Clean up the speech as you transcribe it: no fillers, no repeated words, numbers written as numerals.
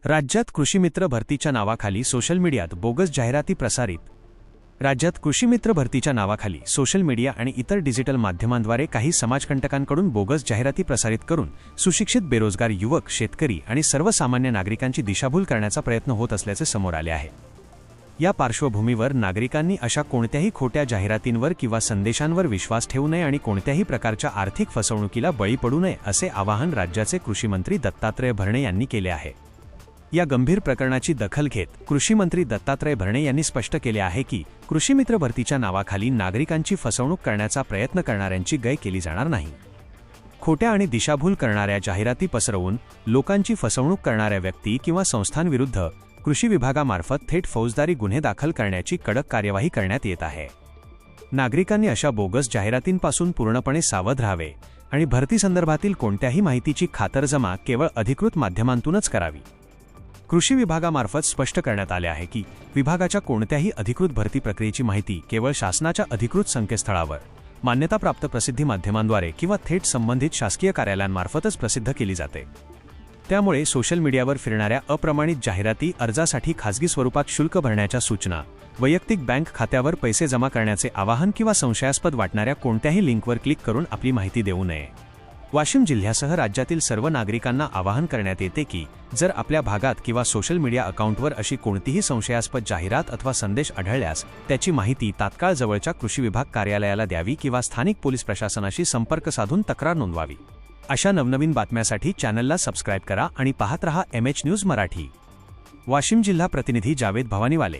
राज्यात कृषीमित्र भरतीच्या नावाखाली सोशल मीडियात बोगस जाहिराती प्रसारित. राज्यात कृषीमित्र भरतीच्या नावाखाली सोशल मीडिया आणि इतर डिजिटल माध्यमांद्वारे काही समाजकंटकांकडून बोगस जाहिराती प्रसारित करून सुशिक्षित बेरोजगार युवक, शेतकरी आणि सर्वसामान्य नागरिकांची दिशाभूल करण्याचा प्रयत्न होत असल्याचे समोर आले आहे. या पार्श्वभूमीवर नागरिकांनी अशा कोणत्याही खोट्या जाहिरातींवर किंवा संदेशांवर विश्वास ठेवू नये आणि कोणत्याही प्रकारच्या आर्थिक फसवणुकीला बळी पडू नये असे आवाहन राज्याचे कृषीमंत्री दत्तात्रय भरणे यांनी केले आहे. या गंभीर प्रकरणाची दखल घेत कृषीमंत्री दत्तात्रय भरणे यांनी स्पष्ट केले आहे की कृषीमित्र भरतीच्या नावाखाली नागरिकांची फसवणूक करण्याचा प्रयत्न करणाऱ्यांची गय केली जाणार नाही. खोट्या आणि दिशाभूल करणाऱ्या जाहिराती पसरवून लोकांची फसवणूक करणाऱ्या व्यक्ती किंवा संस्थांविरुद्ध कृषी विभागामार्फत थेट फौजदारी गुन्हे दाखल करण्याची कडक कार्यवाही करण्यात येत आहे. नागरिकांनी अशा बोगस जाहिरातींपासून पूर्णपणे सावध राहावे आणि भरतीसंदर्भातील कोणत्याही माहितीची खातरजमा केवळ अधिकृत माध्यमांतूनच करावी. कृषी विभागामार्फत स्पष्ट करण्यात आले आहे की विभागाच्या कोणत्याही अधिकृत भरती प्रक्रियेची माहिती केवळ शासनाच्या अधिकृत संकेतस्थळावर, मान्यताप्राप्त प्रसिद्धी माध्यमांद्वारे किंवा थेट संबंधित शासकीय कार्यालयांमार्फतच प्रसिद्ध केली जाते. त्यामुळे सोशल मीडियावर फिरणाऱ्या अप्रमाणित जाहिराती, अर्जासाठी खासगी स्वरूपात शुल्क भरण्याच्या सूचना, वैयक्तिक बँक खात्यावर पैसे जमा करण्याचे आवाहन किंवा संशयास्पद वाटणाऱ्या कोणत्याही लिंकवर क्लिक करून आपली माहिती देऊ नये. वाशिम जिल्ह्यासह राज्यातील सर्व नागरिकांना आवाहन करण्यात येते की जर आपल्या भागात किंवा सोशल मीडिया अकाउंटवर अशी कोणतीही संशयास्पद जाहिरात अथवा संदेश आढळल्यास त्याची माहिती तात्काळ जवळच्या कृषी विभाग कार्यालयाला द्यावी किंवा स्थानिक पोलीस प्रशासनाशी संपर्क साधून तक्रार नोंदवावी. अशा नवनवीन बातम्यांसाठी चॅनलला सबस्क्राईब करा आणि पाहत रहा MH न्यूज मराठी. वाशिम जिल्हा प्रतिनिधी जावेद भवानीवाले.